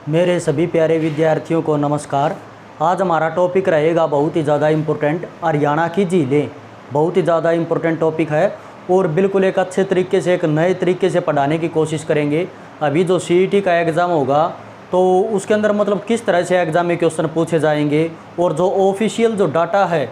मेरे सभी प्यारे विद्यार्थियों को नमस्कार। आज हमारा टॉपिक रहेगा बहुत ही ज़्यादा इम्पोर्टेंट, हरियाणा की झीलें। बहुत ही ज़्यादा इम्पोर्टेंट टॉपिक है और बिल्कुल एक अच्छे तरीके से, एक नए तरीके से पढ़ाने की कोशिश करेंगे। अभी जो CET का एग्ज़ाम होगा तो उसके अंदर मतलब किस तरह से एग्ज़ाम में क्वेश्चन पूछे जाएंगे और जो ऑफिशियल जो डाटा है,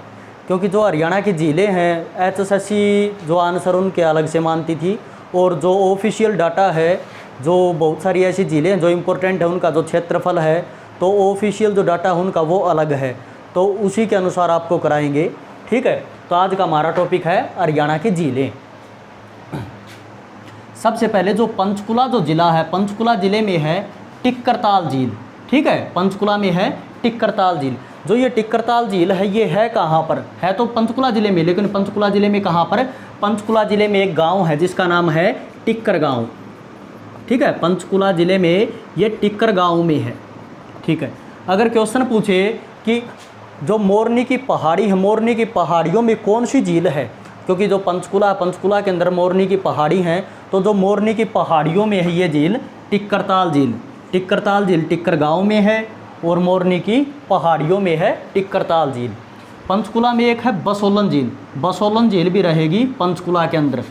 क्योंकि जो हरियाणा की झीलें हैं HSSC जो आंसर उनके अलग से मानती थी और जो ऑफिशियल डाटा है, जो बहुत सारी ऐसी झीलें हैं जो इम्पोर्टेंट है, उनका जो क्षेत्रफल है तो ऑफिशियल जो डाटा है उनका वो अलग है, तो उसी के अनुसार आपको कराएंगे। ठीक है, तो आज का हमारा टॉपिक है हरियाणा की झीलें। सबसे पहले जो पंचकुला जो ज़िला है, पंचकुला ज़िले में है टिक्करताल झील। ठीक है, पंचकुला में है टिक्करताल झील। जो ये टिक्करताल झील है ये है कहाँ पर है, तो पंचकुला ज़िले में, लेकिन पंचकुला ज़िले में कहाँ पर, पंचकुला ज़िले में एक गांव है जिसका नाम है टिक्कर गांव। ठीक है, पंचकुला ज़िले में ये टिक्कर गांव में है। ठीक है, अगर क्वेश्चन पूछे कि जो मोरनी की पहाड़ी है, मोरनी की पहाड़ियों में कौन सी झील है, क्योंकि जो पंचकुला के अंदर मोरनी की पहाड़ी हैं, तो जो मोरनी की पहाड़ियों में है ये झील टिक्करताल झील। टिक्करताल झील टिक्कर गांव में है और मोरनी की पहाड़ियों में है टिक्करताल झील। पंचकुला में एक है बसोलन झील, बसोलन झील भी रहेगी पंचकुला के अंदर।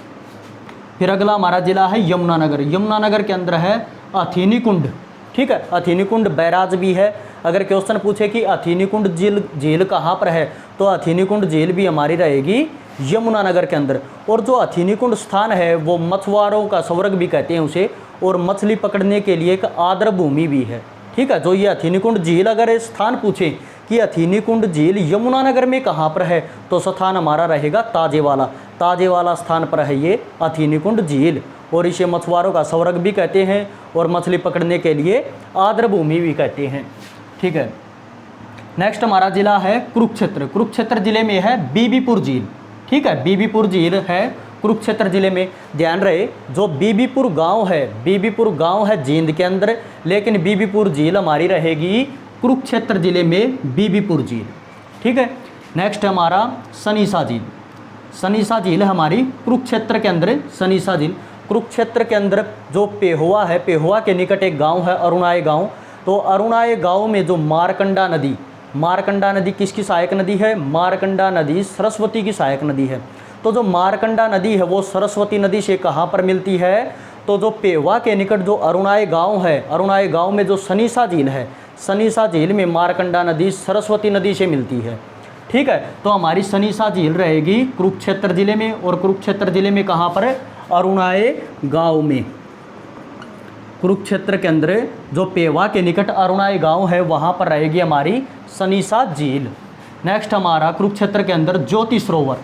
फिर अगला हमारा ज़िला है यमुनानगर। यमुनानगर के अंदर है अथीनी कुंड। ठीक है, अथीनी कुंड बैराज भी है। अगर क्वेश्चन पूछे कि अथीनी कुंड झील कहाँ पर है, तो अथीनी कुंड झील भी हमारी रहेगी यमुनानगर के अंदर। और जो अथीनी कुंड स्थान है वो मछुआरों का स्वर्ग भी कहते हैं उसे, और मछली पकड़ने के लिए एक आर्द्र भूमि भी है। ठीक है, जो ये अथीनी कुंड झील, अगर स्थान पूछें कि अथीनी कुंड झील यमुनानगर में कहाँ पर है, तो स्थान हमारा रहेगा ताजेवाला। ताजेवाला स्थान पर है ये अथीनी कुंड झील, और इसे मछुआरों का स्वर्ग भी कहते हैं और मछली पकड़ने के लिए आर्द्र भूमि भी कहते हैं। ठीक है, नेक्स्ट हमारा ज़िला है कुरुक्षेत्र। कुरुक्षेत्र ज़िले में है बीबीपुर झील। ठीक है, बीबीपुर झील है कुरुक्षेत्र ज़िले में। ध्यान रहे, जो बीबीपुर गांव है, बीबीपुर गांव है जींद के अंदर, लेकिन बीबीपुर झील हमारी रहेगी कुरुक्षेत्र ज़िले में बीबीपुर झील। ठीक है, नेक्स्ट हमारा सनीसा झील। सनीसा झील हमारी कुरुक्षेत्र के अंदर, सनीसा झील कुरुक्षेत्र के अंदर। जो पेहुआ है, पेहुआ के निकट एक गांव है अरुणाई गांव। तो अरुणाई गांव में जो मारकंडा नदी, मारकंडा नदी किसकी सहायक नदी है, मारकंडा नदी सरस्वती की सहायक नदी है। तो जो मारकंडा नदी है वो सरस्वती नदी से कहाँ पर मिलती है, तो जो पेहुआ के निकट जो अरुणाई गांव है, अरुणाई गांव में जो सनीसा झील है, सनीसा झील में मारकंडा नदी सरस्वती नदी से मिलती है। ठीक है, तो हमारी सनीसा झील रहेगी कुरुक्षेत्र ज़िले में, और कुरुक्षेत्र ज़िले में कहाँ पर, अरुणाई गांव में। कुरुक्षेत्र के अंदर जो पेवा के निकट अरुणाई गांव है वहाँ पर रहेगी हमारी सनीसा झील। नेक्स्ट हमारा कुरुक्षेत्र के अंदर ज्योति सरोवर।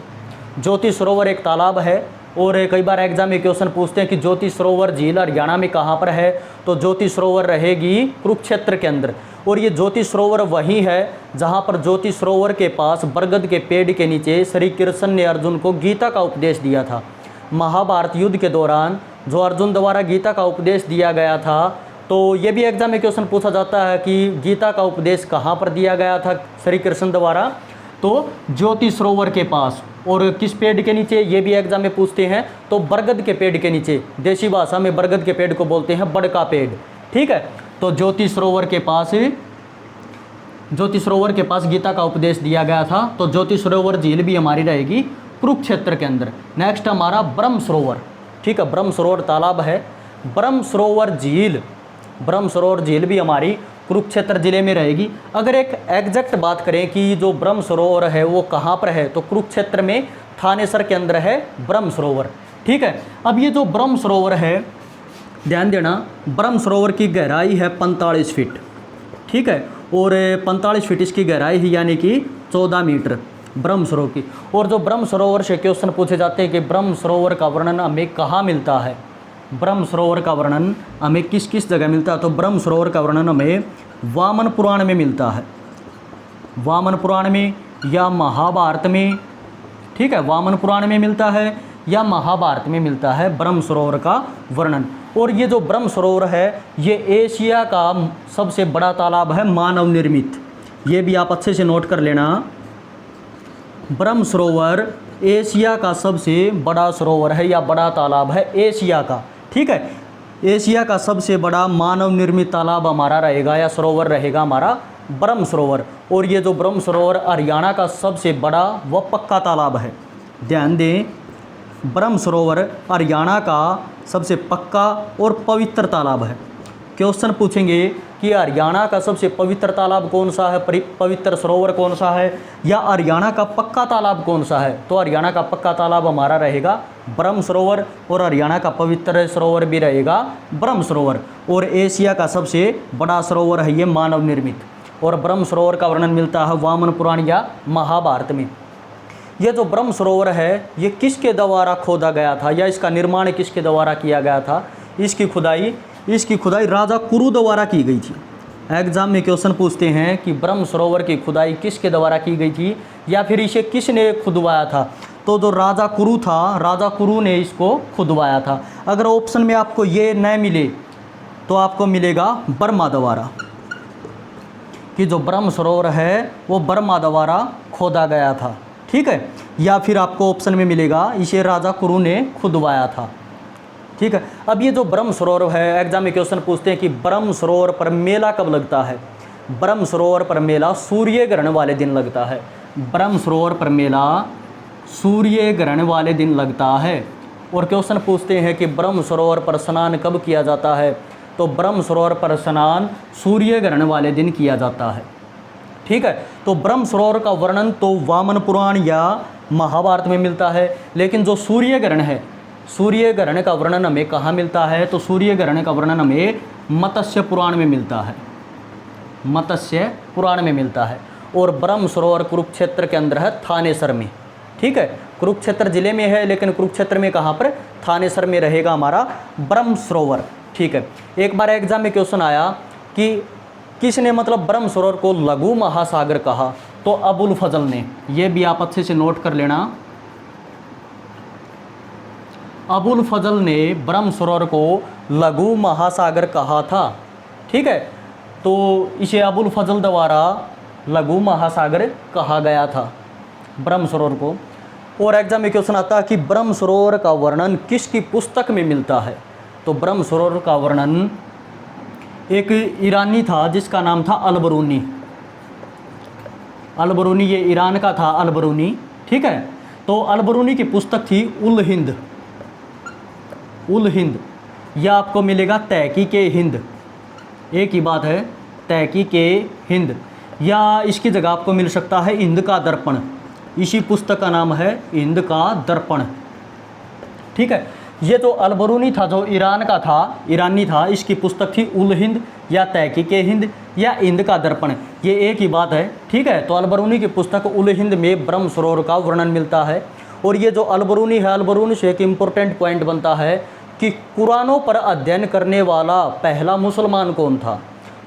ज्योति सरोवर एक तालाब है, और कई बार एग्जाम में क्वेश्चन पूछते हैं कि ज्योति सरोवर झील हरियाणा में कहाँ पर है, तो ज्योति सरोवर रहेगी कुरुक्षेत्र के अंदर। और ये ज्योति सरोवर वही है जहाँ पर ज्योति सरोवर के पास बरगद के पेड़ के नीचे श्री कृष्ण ने अर्जुन को गीता का उपदेश दिया था। महाभारत युद्ध के दौरान जो अर्जुन द्वारा गीता का उपदेश दिया गया था, तो ये भी एग्जाम में क्वेश्चन पूछा जाता है कि गीता का उपदेश कहाँ पर दिया गया था श्री कृष्ण द्वारा, तो ज्योति सरोवर के पास। और किस पेड़ के नीचे, ये भी एग्जाम में पूछते हैं, तो बरगद के पेड़ के नीचे। देसी भाषा में बरगद के पेड़ को बोलते हैं बड़का पेड़। ठीक है, तो ज्योति सरोवर के पास गीता का उपदेश दिया गया था, तो ज्योति सरोवर झील भी हमारी रहेगी कुरुक्षेत्र के अंदर। नेक्स्ट हमारा ब्रह्म सरोवर। ठीक है, ब्रह्म सरोवर तालाब है, ब्रह्म सरोवर झील भी हमारी कुरुक्षेत्र ज़िले में रहेगी। अगर एक एग्जैक्ट बात करें कि जो ब्रह्म सरोवर है वो कहाँ पर है, तो कुरुक्षेत्र में थानेसर के अंदर है ब्रह्म सरोवर। ठीक है, अब ये जो ब्रह्म सरोवर है, ध्यान देना, ब्रह्म सरोवर की गहराई है 45 फीट। ठीक है, और 45 फीट इसकी गहराई है, यानी कि 14 मीटर ब्रह्म सरोवर की। और जो ब्रह्म सरोवर से क्वेश्चन पूछे जाते हैं कि ब्रह्म सरोवर का वर्णन हमें कहाँ मिलता है, ब्रह्म सरोवर का वर्णन हमें किस किस जगह मिलता है, तो ब्रह्म सरोवर का वर्णन हमें वामन पुराण में मिलता है, वामन पुराण में या महाभारत में। ठीक है, वामन पुराण में मिलता है या महाभारत में मिलता है ब्रह्म सरोवर का वर्णन। और ये जो ब्रह्म सरोवर है ये एशिया का सबसे बड़ा तालाब है, मानव निर्मित। ये भी आप अच्छे से नोट कर लेना, ब्रह्म सरोवर एशिया का सबसे बड़ा सरोवर है या बड़ा तालाब है एशिया का। ठीक है, एशिया का सबसे बड़ा मानव निर्मित तालाब हमारा रहेगा या सरोवर रहेगा हमारा ब्रह्म सरोवर। और ये जो ब्रह्म सरोवर हरियाणा का सबसे बड़ा व पक्का तालाब है। ध्यान दें, ब्रह्म सरोवर हरियाणा का सबसे पक्का और पवित्र तालाब है। क्वेश्चन पूछेंगे कि हरियाणा का सबसे पवित्र तालाब कौन सा है, पवित्र सरोवर कौन सा है, या हरियाणा का पक्का तालाब कौन सा है, तो हरियाणा का पक्का तालाब हमारा रहेगा ब्रह्म सरोवर, और हरियाणा का पवित्र सरोवर भी रहेगा ब्रह्म सरोवर। और एशिया का सबसे बड़ा सरोवर है ये मानव निर्मित। और ब्रह्म सरोवर का वर्णन मिलता है वामन पुराण या महाभारत में। ये जो ब्रह्म सरोवर है ये किसके द्वारा खोदा गया था, या इसका निर्माण किसके द्वारा किया गया था? इसकी खुदाई राजा कुरु द्वारा की गई थी। एग्जाम में क्वेश्चन पूछते हैं कि ब्रह्म सरोवर की खुदाई किसके द्वारा की गई थी, या फिर इसे किसने खुदवाया था? तो जो राजा कुरु था, राजा कुरु ने इसको खुदवाया था। अगर ऑप्शन में आपको ये न मिले तो आपको मिलेगा बर्मा द्वारा, कि जो ब्रह्म सरोवर है वो बर्मा द्वारा खोदा गया था। ठीक है, या फिर आपको ऑप्शन में मिलेगा इसे राजा कुरु ने खुदवाया था। ठीक है, अब ये जो ब्रह्म सरोवर है, एग्जाम में क्वेश्चन पूछते हैं कि ब्रह्म सरोवर पर मेला कब लगता है? ब्रह्म सरोवर पर मेला सूर्य ग्रहण वाले दिन लगता है। ब्रह्म सरोवर पर मेला सूर्य ग्रहण वाले दिन लगता है। और क्वेश्चन पूछते हैं कि ब्रह्म सरोवर पर स्नान कब किया जाता है? तो ब्रह्म सरोवर पर स्नान सूर्य ग्रहण वाले दिन किया जाता है। ठीक है, तो ब्रह्म सरोवर का वर्णन तो वामन पुराण या महाभारत में मिलता है, लेकिन जो सूर्य ग्रहण है, सूर्य ग्रहण का वर्णन हमें कहाँ मिलता है? तो सूर्य ग्रहण का वर्णन हमें मत्स्य पुराण में मिलता है, मत्स्य पुराण में मिलता है। और ब्रह्म सरोवर कुरुक्षेत्र के अंदर है, थानेसर में। ठीक है, कुरुक्षेत्र जिले में है, लेकिन कुरुक्षेत्र में कहाँ पर? थानेसर में रहेगा हमारा ब्रह्म सरोवर। ठीक है, एक बार एग्जाम में क्वेश्चन आया कि किसने मतलब ब्रह्म सरोवर को लघु महासागर कहा? तो अबुल फजल ने। ये भी आप अच्छे से नोट कर लेना। अबुल फजल ने ब्रह्म सरोवर को लघु महासागर कहा था। ठीक है, तो इसे अबुल फजल द्वारा लघु महासागर कहा गया था ब्रह्म सरोवर को। और एग्जाम में क्वेश्चन आता है कि ब्रह्म सरोवर का वर्णन किसकी पुस्तक में मिलता है? तो ब्रह्म सरोवर का वर्णन एक ईरानी था जिसका नाम था अलबरूनी। अलबरूनी, ये ईरान का था अलबरूनी। ठीक है, तो अलबरूनी की पुस्तक थी उल हिंद। उल हिंद, यह आपको मिलेगा तहकीक हिंद। एक ही बात है, तहकीक हिंद, या इसकी जगह आपको मिल सकता है हिंद का दर्पण। इसी पुस्तक का नाम है हिंद का दर्पण। ठीक है, ये जो अलबरूनी था, जो ईरान का था, ईरानी था, इसकी पुस्तक थी उल हिंद या तहकीक हिंद या हिंद का दर्पण, ये एक ही बात है। ठीक है, तो अलबरूनी की पुस्तक उल हिंद में ब्रह्म सरोवर का वर्णन मिलता है। और ये जो अलबरूनी है, अलबरूनी से एक इम्पोर्टेंट पॉइंट बनता है कि कुरानों पर अध्ययन करने वाला पहला मुसलमान कौन था?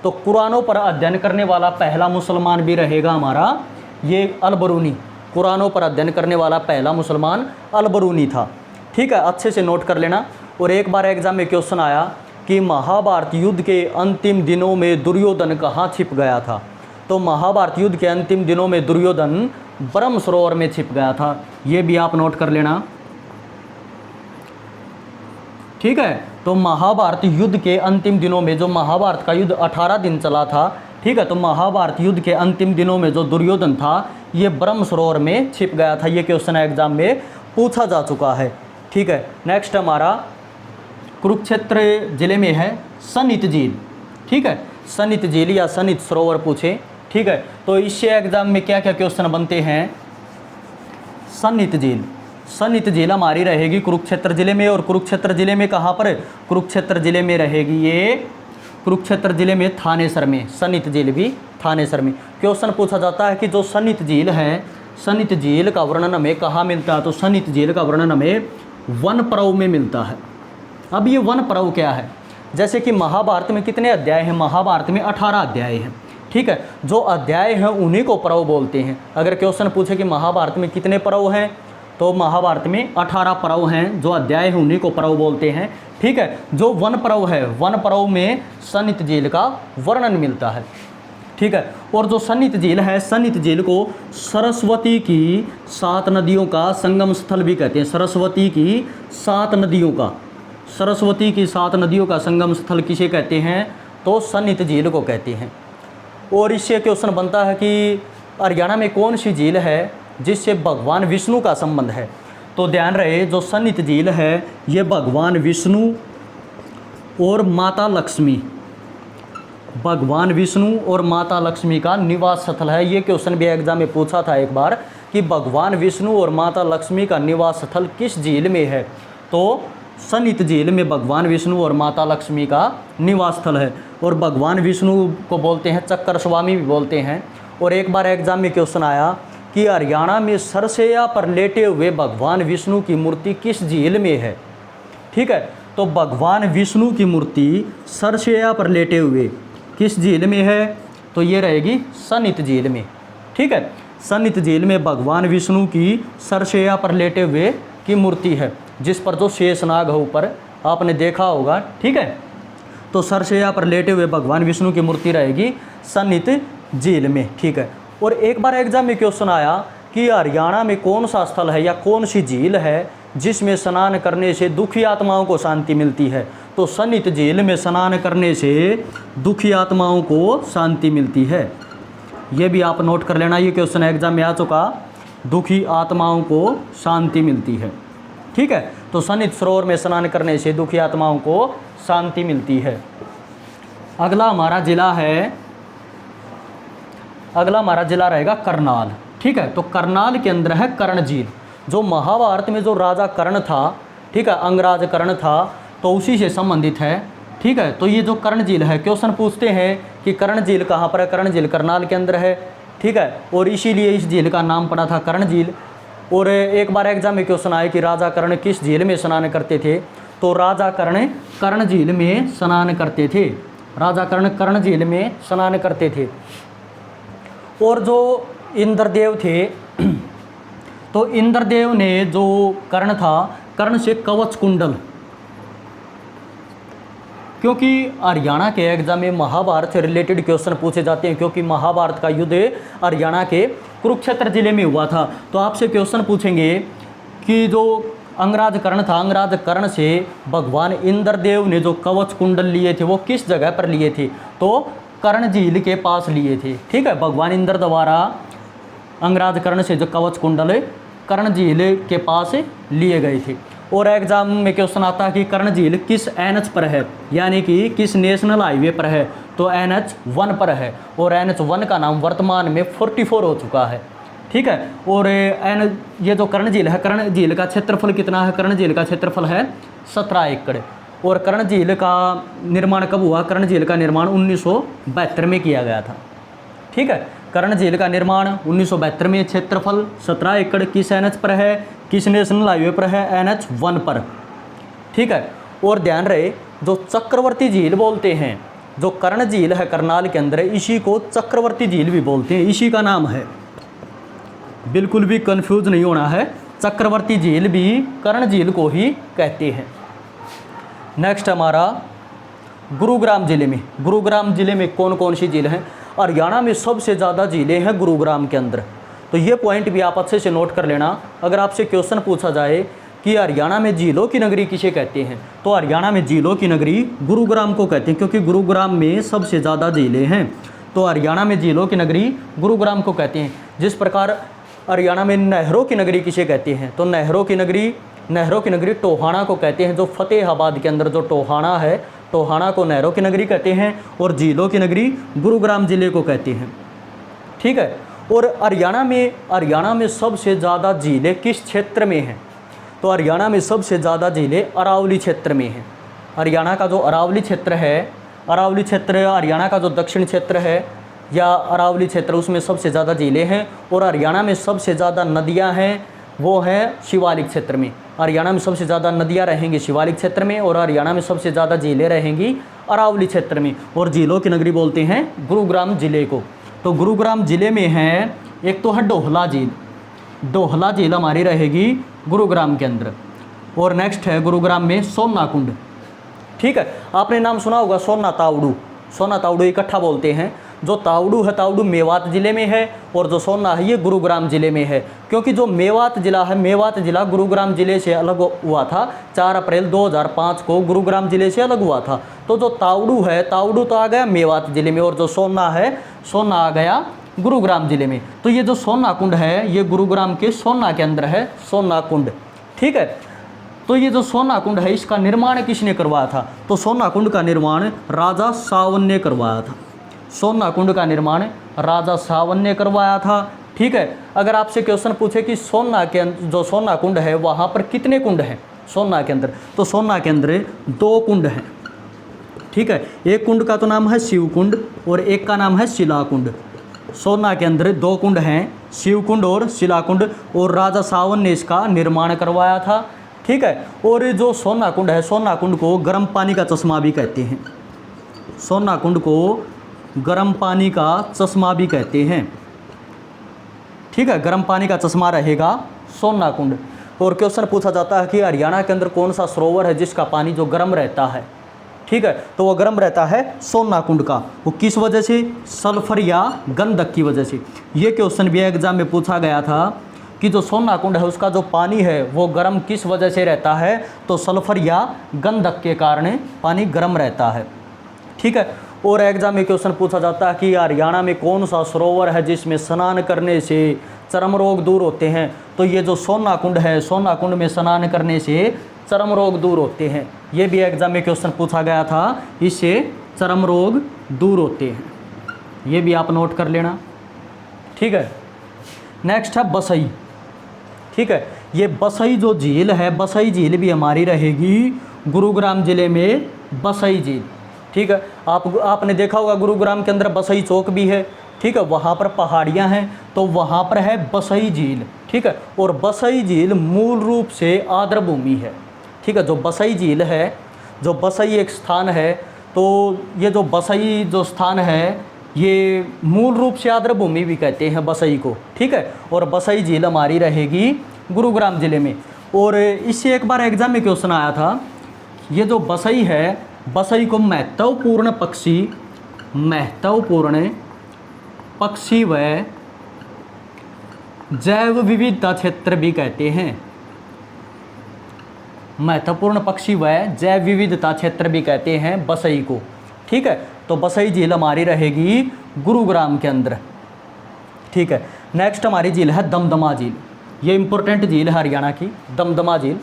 तो कुरानों पर अध्ययन करने वाला पहला मुसलमान भी रहेगा हमारा ये अलबरूनी। कुरानों पर अध्ययन करने वाला पहला मुसलमान अलबरूनी था। ठीक है, अच्छे से नोट कर लेना। और एक बार एग्जाम में क्वेश्चन आया कि महाभारत युद्ध के अंतिम दिनों में दुर्योधन कहाँ छिप गया था? तो महाभारत युद्ध के अंतिम दिनों में दुर्योधन ब्रह्म सरोवर में छिप गया था। ये भी आप नोट कर लेना। ठीक है, तो महाभारत युद्ध के अंतिम दिनों में, जो महाभारत का युद्ध 18 दिन चला था, ठीक है, तो महाभारत युद्ध के अंतिम दिनों में जो दुर्योधन था ये ब्रह्म सरोवर में छिप गया था। ये क्वेश्चन एग्जाम में पूछा जा चुका है। ठीक है, नेक्स्ट हमारा कुरुक्षेत्र जिले में है सनित झील। ठीक है, सनित झील या सनित सरोवर पूछे। ठीक है, तो इससे एग्जाम में क्या क्या क्वेश्चन बनते हैं? सनित झील, सनित झील हमारी रहेगी कुरुक्षेत्र जिले में। और कुरुक्षेत्र जिले में कहाँ पर? कुरुक्षेत्र जिले में रहेगी ये, कुरुक्षेत्र जिले में थानेसर में। सनित झील भी थानेसर में। क्वेश्चन पूछा जाता है कि जो सनित झील है, सनित झील का वर्णन हमें कहाँ मिलता है? तो सनित झील का वर्णन हमें वन पर्व में मिलता है। अब ये वन पर्व क्या है? जैसे कि महाभारत में कितने अध्याय हैं? महाभारत में 18 अध्याय हैं। ठीक है, जो अध्याय हैं उन्हीं को पर्व बोलते हैं। अगर क्वेश्चन पूछे कि महाभारत में कितने पर्व हैं, तो महाभारत में 18 पर्व हैं। जो अध्याय हैं उन्हीं को पर्व बोलते हैं। ठीक है, जो वन पर्व है, वन पर्व में सनित झील का वर्णन मिलता है। ठीक है, और जो सनित झील है, सनित झील को सरस्वती की 7 नदियों का संगम स्थल भी कहते हैं। सरस्वती की 7 नदियों का सरस्वती की 7 नदियों का संगम स्थल किसे कहते हैं? तो सन्नित झील को कहते हैं। और इससे क्वेश्चन बनता है कि हरियाणा में कौन सी झील है जिससे भगवान विष्णु का संबंध है? तो ध्यान रहे, जो सन्नित झील है ये भगवान विष्णु और माता लक्ष्मी, भगवान विष्णु और माता लक्ष्मी का निवास स्थल है। ये क्वेश्चन भी एग्जाम में पूछा था एक बार कि भगवान विष्णु और माता लक्ष्मी का निवास स्थल किस झील में है? तो सन्नित झील में भगवान विष्णु और माता लक्ष्मी का निवास स्थल है। और भगवान विष्णु को बोलते हैं चक्र स्वामी भी बोलते हैं। और एक बार एग्जाम में क्वेश्चन आया कि हरियाणा में सरसैया पर लेटे हुए भगवान विष्णु की मूर्ति किस झील में है? ठीक है, तो भगवान विष्णु की मूर्ति सरसैया पर लेटे हुए किस झील में है? तो ये रहेगी सन्नित झील में। ठीक है, सन्नित झील में भगवान विष्णु की सरसैया पर लेटे हुए की मूर्ति है, जिस पर जो शेषनाग है ऊपर, आपने देखा होगा। ठीक है, तो सरसैया पर लेटे हुए भगवान विष्णु की मूर्ति रहेगी सन्नित झील में। ठीक है, और एक बार एग्जाम में क्वेश्चन आया कि हरियाणा में कौन सा स्थल है या कौन सी झील है जिसमें स्नान करने से दुखी आत्माओं को शांति मिलती है? तो सन्नित झील में स्नान करने से दुखी आत्माओं को शांति मिलती है। ये भी आप नोट कर लेना, ये क्वेश्चन एग्जाम में आ चुका, दुखी आत्माओं को शांति मिलती है। ठीक है, तो सन्नित सरोवर में स्नान करने से दुखी आत्माओं को शांति मिलती है। अगला हमारा जिला रहेगा करनाल। ठीक है, तो करनाल के अंदर है कर्ण झील, जो महाभारत में जो राजा कर्ण था, ठीक है, अंगराज कर्ण था, तो उसी से संबंधित है। ठीक है, तो ये जो कर्ण झील है, क्वेश्चन पूछते हैं कि कर्ण झील कहाँ पर है? कर्ण झील करनाल के अंदर है। ठीक है, और इसीलिए इस झील का नाम पड़ा था कर्ण झील। और एक बार एग्जाम में क्वेश्चन आया कि राजा कर्ण किस झील में स्नान करते थे? तो राजा कर्ण कर्ण झील में स्नान करते थे। राजा कर्ण कर्ण झील में स्नान करते थे। और जो इंद्रदेव थे, तो इंद्रदेव ने जो कर्ण था, कर्ण से कवच कुंडल, क्योंकि हरियाणा के एग्जाम में महाभारत से रिलेटेड क्वेश्चन पूछे जाते हैं, क्योंकि महाभारत का युद्ध हरियाणा के कुरुक्षेत्र जिले में हुआ था। तो आपसे क्वेश्चन पूछेंगे कि जो अंगराज कर्ण था, अंगराज कर्ण से भगवान इंद्रदेव ने जो कवच कुंडल लिए थे वो किस जगह पर लिए थे? तो कर्ण झील के पास लिए थे। ठीक है, भगवान इंद्र द्वारा अंगराज कर्ण से जो कवच कुंडल कर्ण झील के पास लिए गए थे। और एग्जाम में क्वेश्चन आता है कि कर्ण झील किस NH पर है, यानी कि किस नेशनल हाईवे पर है? तो NH1 पर है। और NH1 का नाम वर्तमान में 44 हो चुका है। ठीक है, और ये जो कर्ण झील है, कर्ण झील का क्षेत्रफल कितना है? कर्ण झील का क्षेत्रफल है 17 एकड़। और कर्ण झील का निर्माण कब हुआ? कर्ण झील का निर्माण 1972 में किया गया था। ठीक है, कर्ण झील का निर्माण 1972 में, क्षेत्रफल 17 एकड़, किस NH पर है? किस नेशनल हाईवे पर है? NH1 पर। ठीक है, और ध्यान रहे, जो चक्रवर्ती झील बोलते हैं, जो कर्ण झील है करनाल के अंदर, इसी को चक्रवर्ती झील भी बोलते हैं, इसी का नाम है। बिल्कुल भी कंफ्यूज नहीं होना है, चक्रवर्ती झील भी कर्ण झील को ही कहते हैं। नेक्स्ट हमारा गुरुग्राम जिले में कौन कौन सी झील हैं? हरियाणा में सबसे ज़्यादा झीलें हैं गुरुग्राम के अंदर। तो ये पॉइंट भी आप अच्छे से नोट कर लेना। अगर आपसे क्वेश्चन पूछा जाए कि हरियाणा में झीलों की नगरी किसे कहते हैं, तो हरियाणा में झीलों की नगरी गुरुग्राम को कहते हैं, क्योंकि गुरुग्राम में सबसे ज़्यादा झीलें हैं। तो हरियाणा में झीलों की नगरी गुरुग्राम को कहते हैं। जिस प्रकार हरियाणा में नहरों की नगरी किसे कहते हैं? तो नहरों की नगरी टोहाना को कहते हैं। जो फतेहाबाद के अंदर जो टोहाना है, टोहाना को नहरों की नगरी कहते हैं। और झीलों की नगरी गुरुग्राम जिले को कहते हैं। ठीक है, और हरियाणा में सबसे ज़्यादा झीलें किस क्षेत्र में हैं? तो हरियाणा में सबसे ज़्यादा झीलें अरावली क्षेत्र में हैं। हरियाणा का जो अरावली क्षेत्र है, अरावली क्षेत्र हरियाणा का जो दक्षिण क्षेत्र है या अरावली क्षेत्र, उसमें सबसे ज़्यादा झीलें हैं। और हरियाणा में सबसे ज़्यादा नदियाँ हैं, वो हैं शिवालिक क्षेत्र में। हरियाणा में सबसे ज़्यादा नदियाँ रहेंगी शिवालिक क्षेत्र में, और हरियाणा में सबसे ज़्यादा झीलें रहेंगी अरावली क्षेत्र में। और झीलों की नगरी बोलते हैं गुरुग्राम जिले को। तो गुरुग्राम जिले में है, एक तो है डोहला झील हमारी रहेगी गुरुग्राम के अंदर। और नेक्स्ट है गुरुग्राम में सोना कुंड। ठीक है, आपने नाम सुना होगा सोना तावड़ू इकट्ठा बोलते हैं। जो तावड़ू है, तावड़ू मेवात ज़िले में है, और जो सोन्ना है ये गुरुग्राम ज़िले में है। क्योंकि जो मेवात ज़िला है, मेवात ज़िला गुरुग्राम ज़िले से अलग हुआ था, 4 अप्रैल 2005 को गुरुग्राम ज़िले से अलग हुआ था। तो जो तावड़ू है, तावड़ू तो आ गया मेवात ज़िले में, और जो सोना है, सोना आ गया गुरुग्राम ज़िले में। तो ये जो सोना कुंड है ये गुरुग्राम के सोना के अंदर है, सोना कुंड। ठीक है, तो ये जो सोना कुंड है इसका निर्माण किसने करवाया था? तो सोना कुंड का निर्माण राजा सावन ने करवाया था। सोना कुंड का निर्माण राजा सावन ने करवाया था। ठीक है, अगर आपसे क्वेश्चन पूछे कि सोना के जो सोना कुंड है वहाँ पर कितने कुंड हैं सोना के अंदर, तो सोना के अंदर 2 कुंड हैं। ठीक है, एक कुंड का तो नाम है शिव कुंड और एक का नाम है शिला कुंड। सोना के अंदर 2 कुंड हैं, शिव कुंड और शिला कुंड, और राजा सावन ने इसका निर्माण करवाया था। ठीक है, और जो सोना कुंड है, सोना कुंड को गर्म पानी का चश्मा भी कहते हैं। सोना कुंड को गर्म पानी का चश्मा भी कहते हैं। ठीक है, गर्म पानी का चश्मा रहेगा सोना कुंड। और क्वेश्चन पूछा जाता है कि हरियाणा के अंदर कौन सा सरोवर है जिसका पानी जो गर्म रहता है? ठीक है, तो वो गर्म रहता है सोना कुंड का। वो किस वजह से? सल्फर या गंधक की वजह से। ये क्वेश्चन भी एग्जाम में पूछा गया था कि जो सोना कुंड है उसका जो पानी है वो गर्म किस वजह से रहता है? तो सल्फर या गंधक के कारण पानी गर्म रहता है। ठीक है, और एग्जाम में क्वेश्चन पूछा जाता है कि हरियाणा में कौन सा सरोवर है जिसमें स्नान करने से चर्म रोग दूर होते हैं? तो ये जो सोना कुंड है, सोना कुंड में स्नान करने से चर्म रोग दूर होते हैं। ये भी एग्जाम में क्वेश्चन पूछा गया था, इससे चर्म रोग दूर होते हैं। ये भी आप नोट कर लेना। ठीक है, नेक्स्ट है बसई। ठीक है, ये बसई जो झील है, बसई झील भी हमारी रहेगी गुरुग्राम ज़िले में, बसई झील। ठीक है, आपने देखा होगा गुरुग्राम के अंदर बसई चौक भी है। ठीक है, वहाँ पर पहाड़ियाँ हैं तो वहाँ पर है बसई झील। ठीक है, और बसई झील मूल रूप से आर्द्रभूमि है। ठीक है, जो बसई झील है, जो बसई एक स्थान है, तो ये जो बसई जो स्थान है ये मूल रूप से आर्द्रभूमि भी कहते हैं बसई को। ठीक है, और बसई झील हमारी रहेगी गुरुग्राम ज़िले में। और इससे एक बार एग्जाम में क्वेश्चन आया था, ये जो बसई है, बसई को महत्वपूर्ण पक्षी व जैव विविधता क्षेत्र भी कहते हैं। महत्वपूर्ण पक्षी व जैव विविधता क्षेत्र भी कहते हैं बसई को। ठीक है, तो बसई झील हमारी रहेगी गुरुग्राम के अंदर। ठीक है, नेक्स्ट हमारी झील है दमदमा झील। ये इंपॉर्टेंट झील है हरियाणा की, दमदमा झील।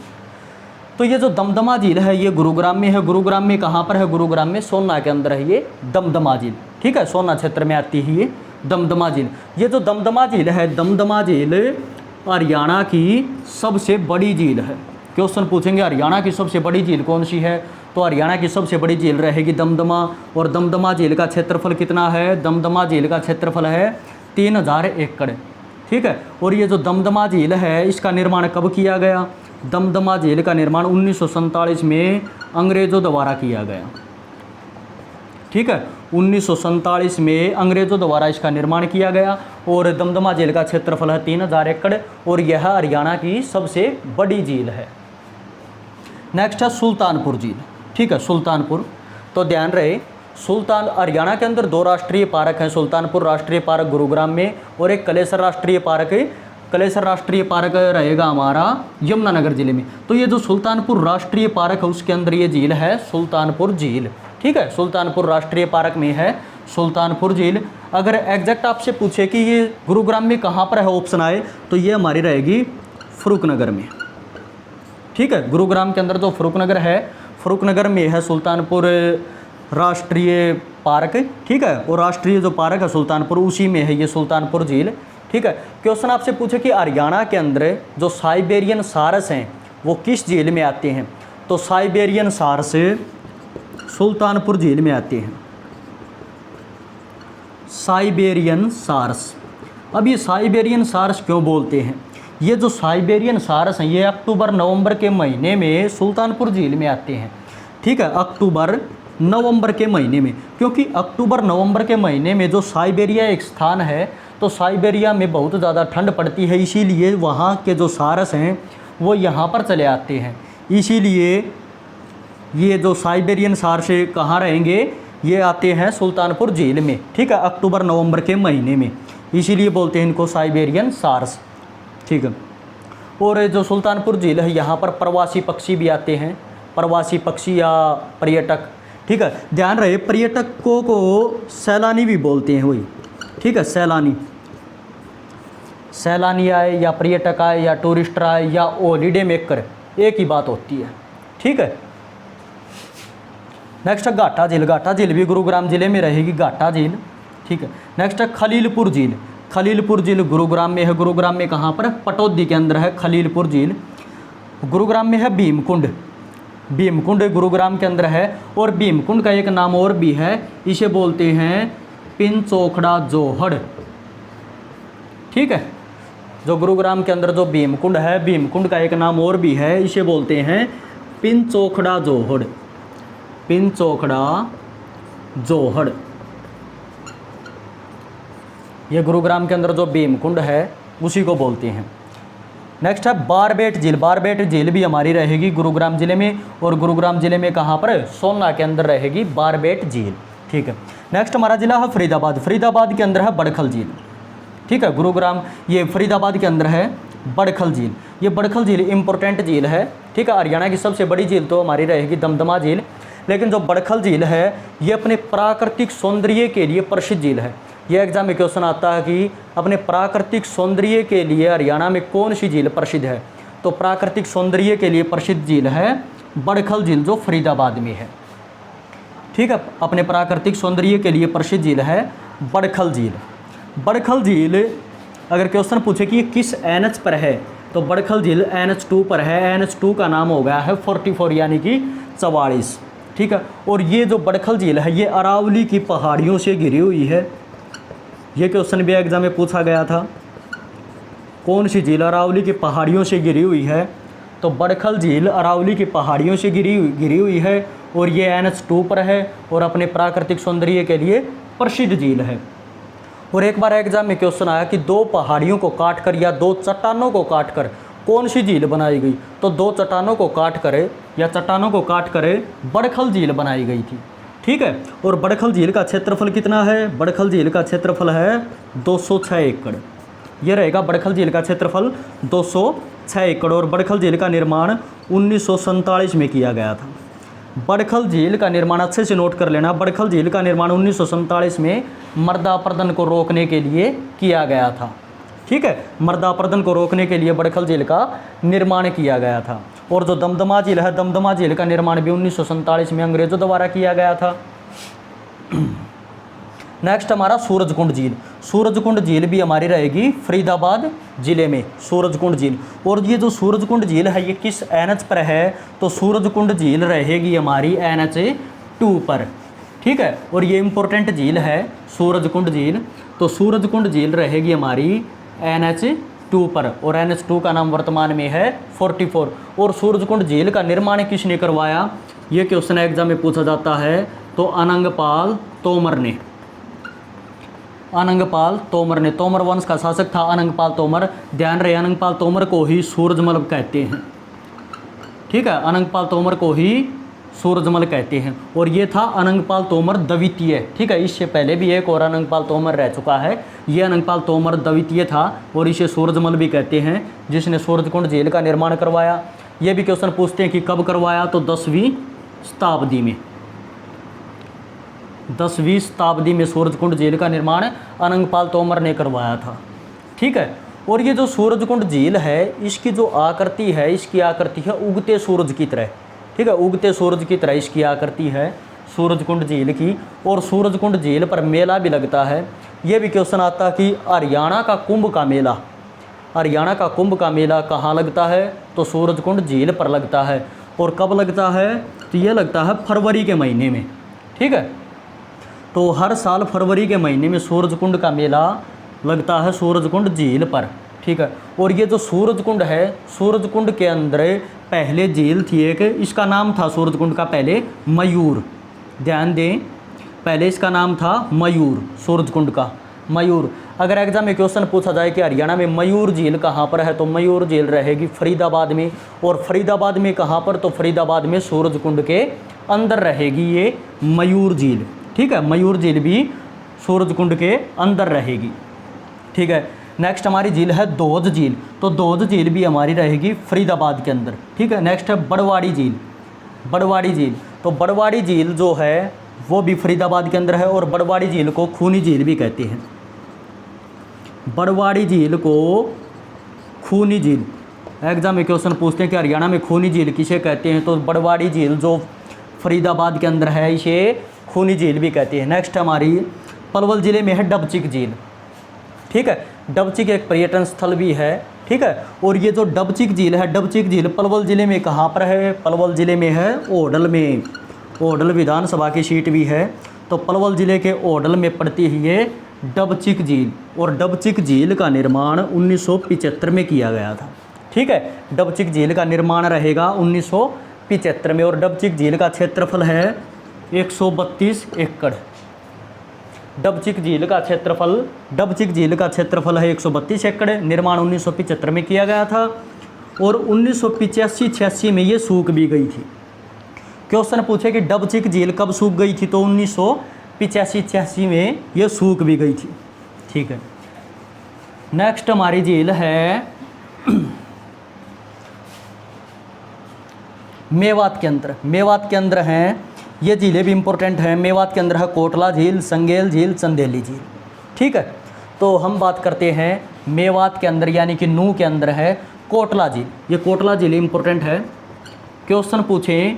तो ये जो दमदमा झील है ये गुरुग्राम में है। गुरुग्राम में कहाँ पर है? गुरुग्राम में सोना के अंदर है ये दमदमा झील। ठीक है, सोना क्षेत्र में आती है ये दमदमा झील। ये जो दमदमा झील है, दमदमा झील हरियाणा की सबसे बड़ी झील है। क्वेश्चन पूछेंगे हरियाणा की सबसे बड़ी झील कौन सी है? तो हरियाणा की सबसे बड़ी झील रहेगी दमदमा। और दमदमा झील का क्षेत्रफल कितना है? दमदमा झील का क्षेत्रफल है 3000 एकड़। ठीक है, और ये जो दमदमा झील है इसका निर्माण कब किया गया? दमदमा झील का निर्माण 1947 में अंग्रेज़ों द्वारा किया गया। ठीक है, 1947 में अंग्रेज़ों द्वारा इसका निर्माण किया गया। और दमदमा झील का क्षेत्रफल है 3000 एकड़ और यह हरियाणा की सबसे बड़ी झील है। नेक्स्ट है सुल्तानपुर झील। ठीक है, सुल्तानपुर, तो ध्यान रहे हरियाणा के अंदर 2 राष्ट्रीय पार्क हैं, सुल्तानपुर राष्ट्रीय पार्क गुरुग्राम में और एक कलेसर राष्ट्रीय पार्क, कलेसर राष्ट्रीय पार्क रहेगा हमारा यमुनानगर ज़िले में। तो ये जो सुल्तानपुर राष्ट्रीय पार्क है उसके अंदर ये झील है सुल्तानपुर झील। ठीक है, सुल्तानपुर राष्ट्रीय पार्क में है सुल्तानपुर झील। अगर एग्जैक्ट आपसे पूछे कि ये गुरुग्राम में कहाँ पर है, ऑप्शन आए, तो ये हमारी रहेगी फरुखनगर में। ठीक है, गुरुग्राम के अंदर जो फरुखनगर है, फरुखनगर में है सुल्तानपुर राष्ट्रीय पार्क। ठीक है, और राष्ट्रीय जो पार्क है सुल्तानपुर उसी में है ये सुल्तानपुर झील। ठीक है, क्वेश्चन आपसे पूछे कि हरियाणा के अंदर जो साइबेरियन सारस हैं वो किस झील में आते हैं? तो साइबेरियन सारस सुल्तानपुर झील में आते हैं। साइबेरियन सारस। अब ये साइबेरियन सारस क्यों बोलते हैं? ये जो साइबेरियन सारस हैं ये अक्टूबर नवंबर के महीने में सुल्तानपुर झील में आते हैं। ठीक है, अक्टूबर नवंबर के महीने में, क्योंकि अक्टूबर नवंबर के महीने में जो साइबेरिया एक स्थान है तो साइबेरिया में बहुत ज़्यादा ठंड पड़ती है, इसीलिए वहाँ के जो सारस हैं वो यहाँ पर चले आते हैं। इसीलिए ये जो साइबेरियन सारस कहाँ रहेंगे? ये आते हैं सुल्तानपुर झील में, ठीक है, अक्टूबर नवंबर के महीने में, इसीलिए बोलते हैं इनको साइबेरियन सार्स, ठीक है। और जो सुल्तानपुर झील है यहाँ पर प्रवासी पक्षी भी आते हैं, प्रवासी पक्षी या पर्यटक, ठीक है। ध्यान रहे पर्यटकों को सैलानी भी बोलते हैं वही, ठीक है, सैलानी, सैलानी आए या पर्यटक आए या टूरिस्टर आए या हॉलीडे मेकर, एक ही बात होती है, ठीक है। नेक्स्ट है घाटा झील, घाटा झील भी गुरुग्राम जिले में रहेगी, घाटा झील, ठीक है। नेक्स्ट है खलीलपुर झील, खलीलपुर झील गुरुग्राम में है, गुरुग्राम में कहाँ पर, पटौदी के अंदर है खलीलपुर झील। गुरुग्राम में है भीमकुंड, भीमकुंड गुरुग्राम के अंदर है, और भीमकुंड का एक नाम और भी है, इसे बोलते हैं पिनचोखड़ा जोहड़, ठीक है। जो गुरुग्राम के अंदर जो भीमकुंड है, भीमकुंड का एक नाम और भी है, इसे बोलते हैं पिनचोखड़ा जोहड़, पिनचोखड़ा जोहड़। ये गुरुग्राम के अंदर जो भीमकुंड है उसी को बोलते हैं। नेक्स्ट है बारबेट झील, बारबेट झील भी हमारी रहेगी गुरुग्राम जिले में, और गुरुग्राम जिले में कहाँ पर, सोना के अंदर रहेगी बारबेट झील, ठीक है। नेक्स्ट हमारा जिला है फरीदाबाद, फरीदाबाद के अंदर है बड़खल झील, ठीक है। गुरुग्राम ये फरीदाबाद के अंदर है बड़खल झील, ये बड़खल झील इंपॉर्टेंट झील है, ठीक है। हरियाणा की सबसे बड़ी झील तो हमारी रहेगी दमदमा झील, लेकिन जो बड़खल झील है ये अपने प्राकृतिक सौंदर्य के लिए प्रसिद्ध झील है। ये एग्जाम में क्वेश्चन आता है कि अपने प्राकृतिक सौंदर्य के लिए हरियाणा में कौन सी झील प्रसिद्ध है, तो प्राकृतिक सौंदर्य के लिए प्रसिद्ध झील है बड़खल झील जो फरीदाबाद में है, ठीक है। अपने प्राकृतिक सौंदर्य के लिए प्रसिद्ध झील है बड़खल झील। बड़खल झील अगर क्वेश्चन पूछे कि ये किस NH पर है, तो बड़खल झील NH2 पर है, NH2 का नाम हो गया है 44 यानी कि 44, ठीक है। और ये जो बड़खल झील है ये अरावली की पहाड़ियों से घिरी हुई है, ये क्वेश्चन भी एग्जाम में पूछा गया था, कौन सी झील अरावली की पहाड़ियों से घिरी हुई है, तो बड़खल झील अरावली की पहाड़ियों से घिरी हुई है, और ये NH2 पर है, और अपने प्राकृतिक सौंदर्य के लिए प्रसिद्ध झील है। और एक बार एग्जाम में क्वेश्चन आया कि दो पहाड़ियों को काटकर या दो चट्टानों को काटकर कौन सी झील बनाई गई, तो दो चट्टानों को काट कर या चट्टानों को काट कर बड़खल झील बनाई गई थी, ठीक है। और बड़खल झील का क्षेत्रफल कितना है, बड़खल झील का क्षेत्रफल है 206 एकड़, ये रहेगा बड़खल झील का क्षेत्रफल 206 एकड़। और बड़खल झील का निर्माण 1947 में किया गया था। बड़खल झील का निर्माण अच्छे से नोट कर लेना, बड़खल झील का निर्माण 1947 में मर्दापर्दन को रोकने के लिए किया गया था, ठीक है। मर्दापर्दन को रोकने के लिए बड़खल झील का निर्माण किया गया था। और जो दमदमा झील है, दमदमा झील का निर्माण भी 1947 में अंग्रेजों द्वारा किया गया था। नेक्स्ट हमारा सूरजकुंड झील, सूरजकुंड झील भी हमारी रहेगी फरीदाबाद जिले में, सूरजकुंड झील। और ये जो सूरजकुंड झील है ये किस NH पर है, तो सूरजकुंड झील रहेगी हमारी NH2 पर, ठीक है। और ये इंपॉर्टेंट झील है सूरजकुंड झील, तो सूरजकुंड झील रहेगी हमारी NH2 पर, और NH2 का नाम वर्तमान में है 44। और सूरजकुंड झील का निर्माण किसने करवाया, ये क्वेश्चन एग्जाम में पूछा जाता है, तो अनंगपाल तोमर ने, अनंगपाल तोमर ने, तोमर वंश का शासक था अनंगपाल तोमर। ध्यान रहे अनंगपाल तोमर को ही सूरजमल कहते हैं, ठीक है, अनंगपाल तोमर को ही सूरजमल कहते हैं। और ये था अनंगपाल तोमर द्वितीय, ठीक है। इससे पहले भी एक और अनंगपाल तोमर रह चुका है, ये अनंगपाल तोमर द्वितीय था, और इसे सूरजमल भी कहते हैं, जिसने सूरजकुंड झील का निर्माण करवाया। ये भी क्वेश्चन पूछते हैं कि कब करवाया, तो 10वीं शताब्दी में, 10वीं शताब्दी में सूरजकुंड झील का निर्माण अनंगपाल तोमर ने करवाया था, ठीक है। और ये जो सूरजकुंड झील है इसकी जो आकृति है, इसकी आकृति है उगते सूरज की तरह, ठीक है, उगते सूरज की तरह इसकी आकृति है सूरजकुंड झील की। और सूरजकुंड झील पर मेला भी लगता है। ये भी क्वेश्चन आता है कि हरियाणा का कुंभ का मेला, हरियाणा का कुंभ का मेला कहाँ लगता है, तो सूरजकुंड झील पर लगता है। और कब लगता है, तो ये लगता है फरवरी के महीने में, ठीक है। तो हर साल फरवरी के महीने में सूरजकुंड का मेला लगता है सूरजकुंड झील पर, ठीक है। और ये जो सूरजकुंड है, सूरजकुंड के अंदर पहले झील थी एक, इसका नाम था सूरजकुंड का पहले मयूर, ध्यान दें, पहले इसका नाम था मयूर, सूरजकुंड का मयूर। अगर एग्जाम में क्वेश्चन पूछा जाए कि हरियाणा में मयूर झील कहाँ पर है, तो मयूर झील रहेगी फरीदाबाद में। और फरीदाबाद में कहाँ पर, तो फरीदाबाद में सूरजकुंड के अंदर रहेगी ये मयूर झील, ठीक है, मयूर झील भी सूरजकुंड के अंदर रहेगी। ठीक है, नेक्स्ट हमारी झील है दोज झील, तो दोज झील भी हमारी रहेगी फरीदाबाद के अंदर। ठीक है, नेक्स्ट है बड़वाड़ी झील। बड़वाड़ी झील, तो बड़वाड़ी झील जो है वो भी फरीदाबाद के अंदर है, और बड़वाड़ी झील को खूनी झील भी कहते हैं। बड़वाड़ी झील को खूनी झील, एग्जाम में क्वेश्चन पूछते हैं कि हरियाणा में खूनी झील किसे कहते हैं, तो बड़वाड़ी झील जो फरीदाबाद के अंदर है इसे खूनी झील भी कहते हैं। नेक्स्ट हमारी पलवल ज़िले में है डबचिक झील। ठीक है, डबचिक एक पर्यटन स्थल भी है। ठीक है, और ये जो डबचिक झील है, डबचिक झील पलवल ज़िले में कहाँ पर है? पलवल ज़िले में है ओडल में। ओडल विधानसभा की सीट भी है, तो पलवल ज़िले के ओडल में पड़ती है ये डबचिक झील, और डबचिक झील का निर्माण 1975 में किया गया था। ठीक है, डबचिक झील का निर्माण रहेगा 1975 में, और डबचिक झील का क्षेत्रफल है 132 एकड़। डबचिक झील का क्षेत्रफल है 132 एकड़। निर्माण 1975 में किया गया था, और 1985-86 में ये सूख भी गई थी। क्वेश्चन पूछे कि डबचिक झील कब सूख गई थी, तो 1985-86 में ये सूख भी गई थी। ठीक है, नेक्स्ट हमारी झील है मेवात के अंदर। मेवात के अंदर हैं ये झीलें भी इम्पोर्टेंट हैं। मेवात के अंदर है कोटला झील, संगेल झील, चंदेली झील। ठीक है, तो हम बात करते हैं मेवात के अंदर यानी कि नूह के अंदर है कोटला झील। ये कोटला झील इम्पोर्टेंट है। क्वेश्चन पूछें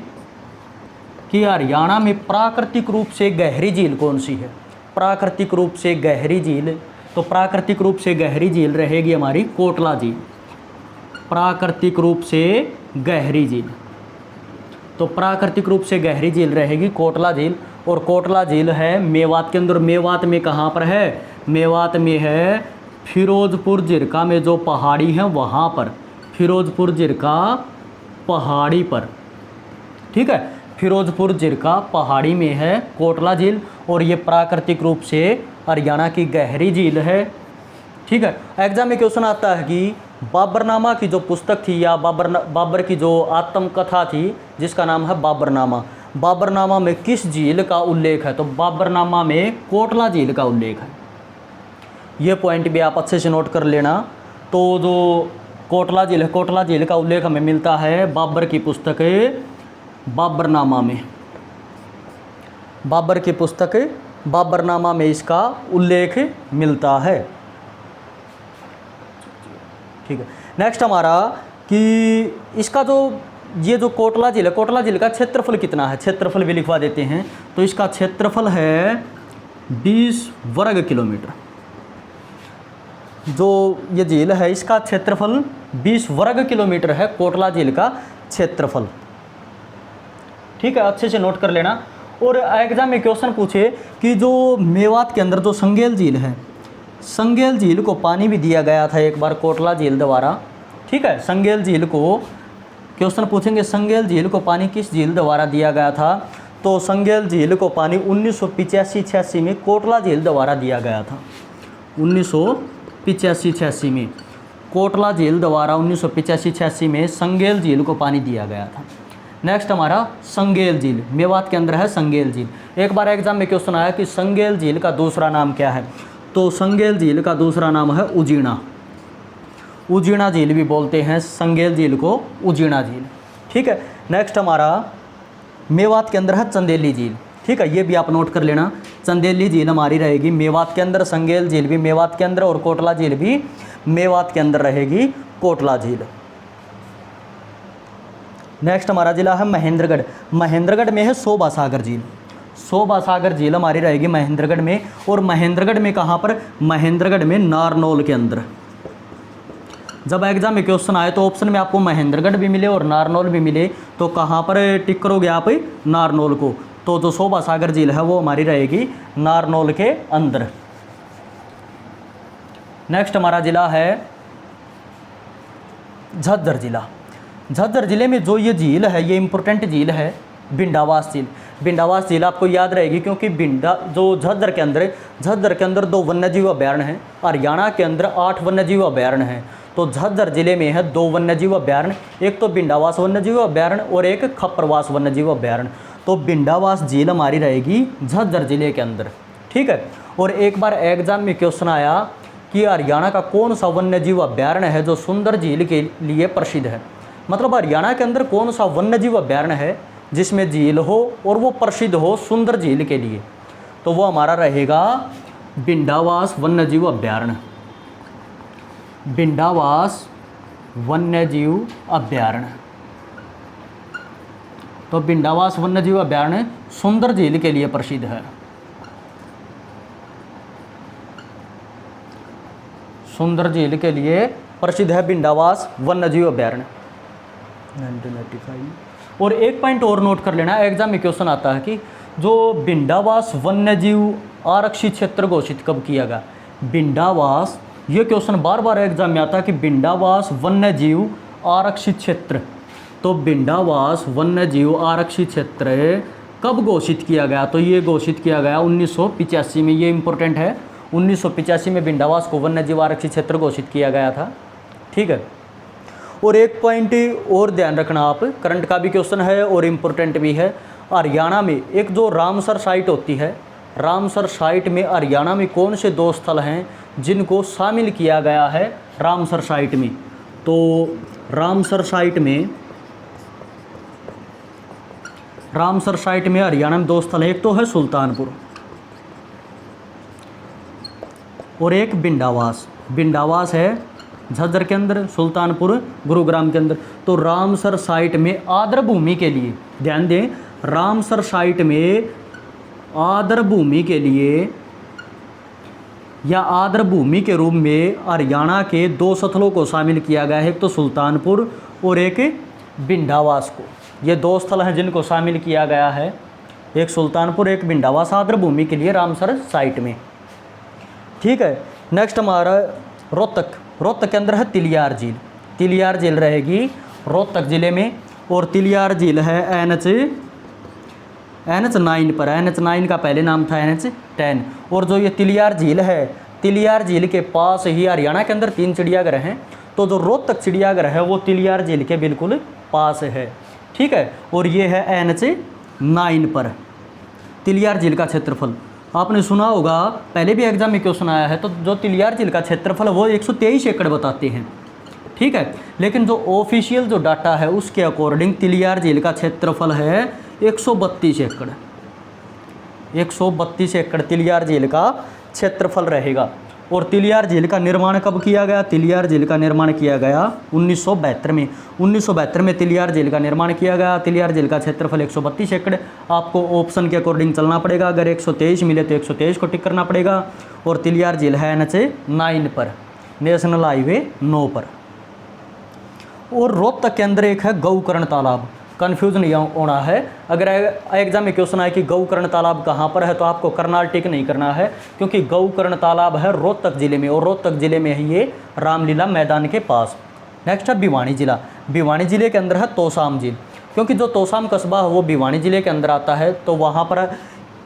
कि हरियाणा में प्राकृतिक रूप से गहरी झील कौन सी है? प्राकृतिक रूप से गहरी झील, तो प्राकृतिक रूप से गहरी झील रहेगी हमारी कोटला झील। प्राकृतिक रूप से गहरी झील, तो प्राकृतिक रूप से गहरी झील रहेगी कोटला झील, और कोटला झील है मेवात के अंदर। मेवात में कहाँ पर है? मेवात में है फिरोजपुर जिरका में जो पहाड़ी है वहाँ पर, फिरोजपुर जिरका पहाड़ी पर। ठीक है, फिरोजपुर जिरका पहाड़ी में है कोटला झील, और ये प्राकृतिक रूप से हरियाणा की गहरी झील है। ठीक है, एग्जाम में क्वेश्चन आता है कि बाबरनामा की जो पुस्तक थी या बाबर की जो आत्मकथा थी जिसका नाम है बाबरनामा, बाबरनामा में किस झील का उल्लेख है? तो बाबरनामा में कोटला झील का उल्लेख है। ये पॉइंट भी आप अच्छे से नोट कर लेना। तो जो कोटला झील है, कोटला झील का उल्लेख हमें मिलता है बाबर की पुस्तक बाबरनामा में। बाबर की पुस्तक बाबरनामा में इसका उल्लेख मिलता है। ठीक है, नेक्स्ट हमारा कि इसका जो ये जो कोटला झील है, कोटला झील का क्षेत्रफल कितना है? क्षेत्रफल भी लिखवा देते हैं। तो इसका क्षेत्रफल है 20 वर्ग किलोमीटर। जो ये झील है इसका क्षेत्रफल 20 वर्ग किलोमीटर है, कोटला झील का क्षेत्रफल। ठीक है, अच्छे से नोट कर लेना। और एग्जाम में क्वेश्चन पूछे कि जो मेवात के अंदर जो संगेल झील है, संगेल झील को पानी भी दिया गया था एक बार कोटला झील द्वारा। ठीक है, संगेल झील को क्वेश्चन पूछेंगे संगेल झील को पानी किस झील द्वारा दिया गया था? तो संगेल झील को पानी 1985-86 में कोटला झील द्वारा दिया गया था। 1985-86 में कोटला झील द्वारा 1985-86 में संगेल झील को पानी दिया गया था। नेक्स्ट हमारा संगेल झील, मेवात के अंदर है संगेल झील। एक बार एग्जाम में क्वेश्चन आया कि संगेल झील का दूसरा नाम क्या है? तो संगेल झील का दूसरा नाम है उजीना। उजीना झील भी बोलते हैं संगेल झील को, उजीना झील। ठीक है, नेक्स्ट हमारा मेवात के अंदर है चंदेली झील। ठीक है, ये भी आप नोट कर लेना। चंदेली झील हमारी रहेगी मेवात के अंदर, संगेल झील भी मेवात के अंदर, और कोटला झील भी मेवात के अंदर रहेगी, कोटला झील। नेक्स्ट हमारा जिला है महेंद्रगढ़। महेंद्रगढ़ में है शोभा सागर झील। शोभा सागर झील हमारी रहेगी महेंद्रगढ़ में, और महेंद्रगढ़ में कहाँ पर? महेंद्रगढ़ में नारनौल के अंदर। जब एग्जाम में क्वेश्चन आए तो ऑप्शन में आपको महेंद्रगढ़ भी मिले और नारनौल भी मिले, तो कहाँ पर टिक करोगे आप? नारनौल को। तो जो शोभा सागर झील है वो हमारी रहेगी नारनौल के अंदर। नेक्स्ट हमारा जिला है झज्जर जिला। झज्जर जिले में जो ये झील है ये इंपॉर्टेंट झील है, भिंडावास झील। भिंडावास झील आपको याद रहेगी क्योंकि जो झज्जर के अंदर 2 वन्यजीव अभयारण्य हैं। हरियाणा के अंदर 8 वन्यजीव अभयारण्य हैं। तो झज्जर जिले में है 2 वन्यजीव अभयारण्य, एक तो भिंडावास वन्यजीव अभयारण्य और एक खप्परवास वन्यजीव अभयारण्य। तो बिंडावास झील हमारी रहेगी झज्जर जिले के अंदर, ठीक है। और एक बार एग्जाम में क्वेश्चन आया कि हरियाणा का कौन सा वन्य जीव अभ्यारण्य है जो सुंदर झील के लिए प्रसिद्ध है, मतलब हरियाणा के अंदर कौन सा वन्य जीव अभ्यारण्य है जिसमें झील हो और वो प्रसिद्ध हो सुंदर झील के लिए, तो वो हमारा रहेगा बिंडावास वन्य जीव अभ्यारण्य। बिंडावास वन्य जीव अभ्यारण्य, तो बिंडावास वन्य जीव अभ्यारण्य सुंदर झील के लिए प्रसिद्ध है। सुंदर झील के लिए प्रसिद्ध है बिंडावास वन्य जीव अभ्यारण्य 1995। और एक पॉइंट और नोट कर लेना, एग्जाम में क्वेश्चन आता है कि जो बिंडावास वन्य जीव आरक्षित क्षेत्र घोषित कब किया गया। बिंडावास, ये क्वेश्चन बार बार एग्जाम में आता है कि बिंडावास वन्य जीव आरक्षित क्षेत्र, तो बिंडावास वन्य जीव आरक्षित क्षेत्र कब घोषित किया गया, तो ये घोषित किया गया 1985 में। ये इंपॉर्टेंट है, 1985 में बिंडावास को वन्य जीव आरक्षित क्षेत्र घोषित किया गया था, ठीक है। और एक पॉइंट और ध्यान रखना आप, करंट का भी क्वेश्चन है और इम्पोर्टेंट भी है। हरियाणा में एक जो रामसर साइट होती है, रामसर साइट में हरियाणा में कौन से 2 स्थल हैं जिनको शामिल किया गया है रामसर साइट में, तो रामसर साइट में हरियाणा में 2 स्थल है, एक तो है सुल्तानपुर और एक बिंडावास। बिंडावास है झज्जर के अंदर, सुल्तानपुर गुरुग्राम के अंदर। तो रामसर साइट में आर्द्र भूमि के लिए, ध्यान दें, रामसर साइट में आर्द्र भूमि के लिए या आर्द्र भूमि के रूप में हरियाणा के 2 स्थलों को शामिल किया गया है, एक तो सुल्तानपुर और एक बिंडावास को। ये 2 स्थल हैं जिनको शामिल किया गया है, एक सुल्तानपुर एक बिंडावास आर्द्र भूमि के लिए रामसर साइट में, ठीक है। नेक्स्ट हमारा रोहतक के अंदर है तिलियार झील। तिलियार झील रहेगी रोहतक ज़िले में और तिलियार झील है NH9 पर। NH9 का पहले नाम था NH10। और जो ये तिलियार झील है, तिलियार झील के पास ही हरियाणा के अंदर 3 चिड़ियाघर हैं, तो जो रोहतक चिड़ियाघर है वो तिलियार झील के बिल्कुल पास है, ठीक है। और ये है NH9 पर तिलियार झील का क्षेत्रफल। आपने सुना होगा, पहले भी एग्जाम में क्वेश्चन आया है, तो जो तिलियार झील का क्षेत्रफल वो 123 एकड़ बताते हैं, ठीक है। लेकिन जो ऑफिशियल जो डाटा है उसके अकॉर्डिंग तिलियार झील का क्षेत्रफल है 132 एकड़। 132 एकड़ तिलियार झील का क्षेत्रफल रहेगा। और तिलियार झील का निर्माण कब किया गया? तिलियार झील का निर्माण किया गया 1972 में। 1972 में तिलियार झील का निर्माण किया गया। तिलियार झील का क्षेत्रफल 132 एकड़। आपको ऑप्शन के अकॉर्डिंग चलना पड़ेगा, अगर 123 मिले तो 123 को टिक करना पड़ेगा। और तिलियार झील है NH9 पर, नेशनल हाईवे 9 पर। और रोहतक के अंदर एक है गौकर्ण तालाब। कन्फ्यूजन यह होना है, अगर एग्जाम में क्वेश्चन आए कि गौकर्ण तालाब कहाँ पर है तो आपको करनाल टिक नहीं करना है, क्योंकि गौकर्ण तालाब है रोहतक ज़िले में, और रोहतक ज़िले में है ये रामलीला मैदान के पास। नेक्स्ट है भिवानी ज़िला। भिवानी ज़िले के अंदर है तोसाम झील, क्योंकि जो तोसाम कस्बा है वो भिवानी ज़िले के अंदर आता है, तो वहाँ पर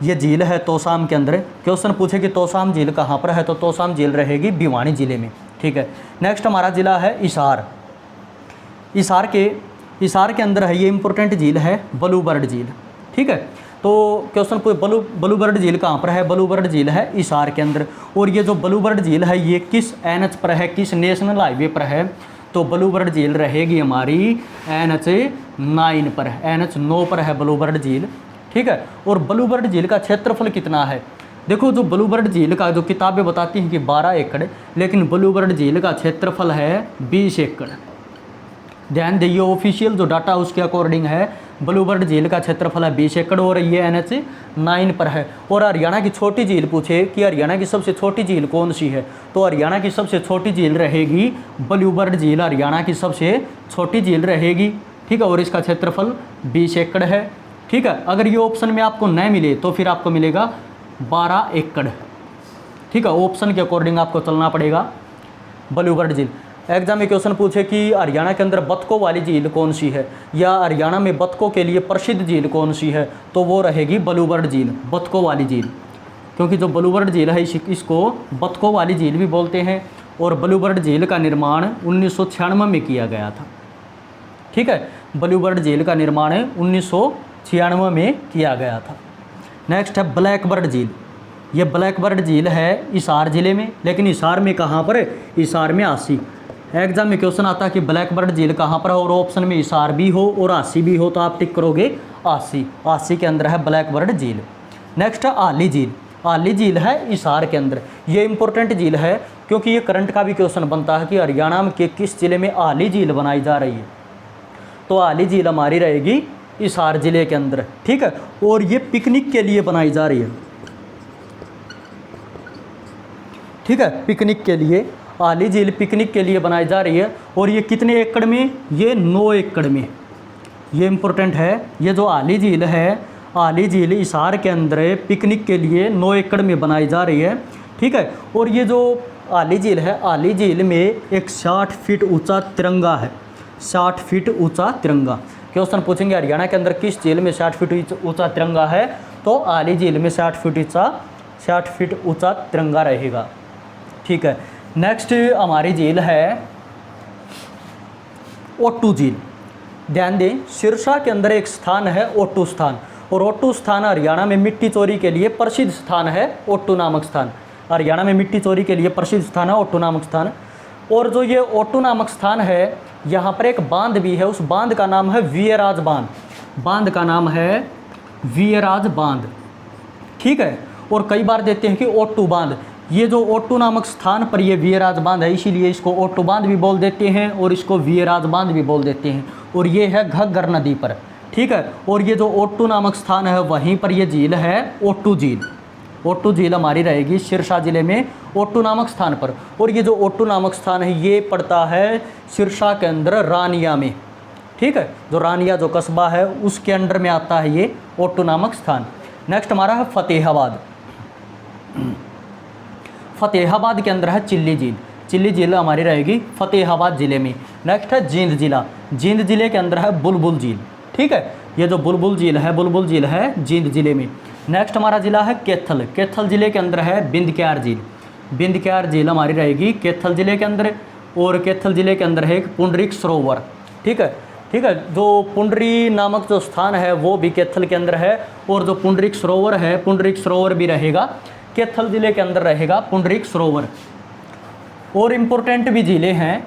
ये झील है तोसाम के अंदर। क्वेश्चन पूछे कि तोसाम झील कहाँ पर है, तो तोसाम झील रहेगी भिवानी ज़िले में, ठीक है। नेक्स्ट हमारा ज़िला है हिसार। हिसार के अंदर है ये इंपॉर्टेंट झील है ब्लूबर्ड झील, ठीक है। तो क्वेश्चन ब्लूबर्ड झील कहाँ पर है? ब्लूबर्ड झील है हिसार के अंदर। और ये जो ब्लूबर्ड झील है ये किस NH पर है, किस नेशनल हाईवे पर है? तो ब्लूबर्ड झील रहेगी हमारी NH9 पर, NH9 पर है ब्लूबर्ड झील, ठीक है। और ब्लूबर्ड झील का क्षेत्रफल कितना है? देखो, जो ब्लूबर्ड झील का जो किताबें बताती हैं कि 12 एकड़, लेकिन ब्लूबर्ड झील का क्षेत्रफल है 20 एकड़। ध्यान दिए, ऑफिशियल जो डाटा उसके अकॉर्डिंग है ब्लूबर्ड झील का क्षेत्रफल है 20 एकड़ और ये NH9 पर है। और हरियाणा की छोटी झील पूछे कि हरियाणा की सबसे छोटी झील कौन सी है, तो हरियाणा की सबसे छोटी झील रहेगी ब्लूबर्ड झील, हरियाणा की सबसे छोटी झील रहेगी, ठीक है। और इसका क्षेत्रफल 20 एकड़ है, ठीक है। अगर ये ऑप्शन में आपको न मिले तो फिर आपको मिलेगा 12 एकड़, ठीक है। ऑप्शन के अकॉर्डिंग आपको चलना पड़ेगा। ब्लूबर्ड झील एग्जाम में क्वेश्चन पूछे कि हरियाणा के अंदर बतखों वाली झील कौन सी है, या हरियाणा में बतखों के लिए प्रसिद्ध झील कौन सी है, तो वो रहेगी ब्लूबर्ड झील, बतखों वाली झील। क्योंकि जो ब्लूबर्ड झील है इसको बतखों वाली झील भी बोलते हैं। और ब्लूबर्ड झील का निर्माण 1996 में किया गया था, ठीक है। ब्लूबर्ड झील का निर्माण 1996 96 में किया गया था। नेक्स्ट है ब्लैकबर्ड झील। ये ब्लैकबर्ड झील है हिसार ज़िले में, लेकिन हिसार में कहाँ पर? हिसार में आसी। एग्जाम में क्वेश्चन आता है कि ब्लैकबर्ड झील कहाँ पर है, और ऑप्शन में हिसार भी हो और आसी भी हो तो आप टिक करोगे आसी। आसी के अंदर है ब्लैकबर्ड झील। नेक्स्ट है आली झील। आली झील है हिसार के अंदर। ये इंपॉर्टेंट झील है क्योंकि ये करंट का भी क्वेश्चन बनता है कि हरियाणा के किस ज़िले में आली झील बनाई जा रही है। तो आली झील हमारी रहेगी हिसार ज़िले के अंदर, ठीक है। और ये पिकनिक के लिए बनाई जा रही है, ठीक है, पिकनिक के लिए आली झील पिकनिक के लिए बनाई जा रही है। और ये कितने एकड़ में? ये 9 एकड़ में। ये इंपॉर्टेंट है। ये जो आली झील है, आली झील हिसार के अंदर पिकनिक के लिए 9 एकड़ में बनाई जा रही है, ठीक है। और ये जो आली झील है, आली झील में एक 60 फीट ऊंचा तिरंगा है। 60 फीट ऊंचा तिरंगा। क्वेश्चन पूछेंगे हरियाणा के अंदर किस झील में 60 फीट ऊंचा तिरंगा है, तो आली झील में 60 फीट ऊंचा तिरंगा रहेगा, ठीक है। नेक्स्ट हमारी झील है ओट्टू झील। ध्यान दें, सिरसा के अंदर एक स्थान है ओट्टू स्थान, और ओट्टू स्थान हरियाणा में मिट्टी चोरी के लिए प्रसिद्ध स्थान है। ओट्टू नामक स्थान हरियाणा में मिट्टी चोरी के लिए प्रसिद्ध स्थान है, ओट्टू नामक स्थान। और जो ये ओट्टू नामक स्थान है, यहाँ पर एक बांध भी है। उस बांध का नाम है वीरराज बांध। बांध का नाम है वीरराज बांध, ठीक है। और कई बार देते हैं कि ओट्टू बांध। ये जो ओट्टू नामक स्थान पर ये वीरराज बांध है, इसीलिए इसको ओट्टू बांध भी बोल देते हैं और इसको वीरराज बांध भी बोल देते हैं। और ये है घग्गर नदी पर, ठीक है। और ये जो ओट्टू नामक स्थान है, वहीं पर ये झील है ओट्टू झील। ओट्टू झील हमारी रहेगी सिरसा ज़िले में ओट्टू नामक स्थान पर। और ये जो ओट्टू नामक स्थान है, ये पड़ता है सिरसा के अंदर रानिया में, ठीक है। जो रानिया जो कस्बा है उसके अंडर में आता है ये ओट्टू नामक स्थान। नेक्स्ट हमारा है फतेहाबाद। फतेहाबाद के अंदर है चिल्ली झील। चिल्ली झील हमारी रहेगी फतेहाबाद ज़िले में। नेक्स्ट है जींद जिला। जींद जिले के अंदर है बुलबुल झील, ठीक है। ये जो बुलबुल झील है, बुलबुल झील है जींद जिले में। नेक्स्ट हमारा ज़िला है कैथल। कैथल ज़िले के अंदर है बिंदक्यार झील। बिंदक्यार झील हमारी रहेगी कैथल ज़िले के अंदर। और कैथल ज़िले के अंदर है एक पुंडरीक सरोवर, ठीक है, ठीक है। जो पुंडरी नामक जो स्थान है वो भी कैथल के अंदर है। और जो पुंडरीक सरोवर है, पुंडरीक सरोवर भी रहेगा कैथल ज़िले के अंदर रहेगा पुंडरीक सरोवर। और इम्पोर्टेंट भी ज़िले हैं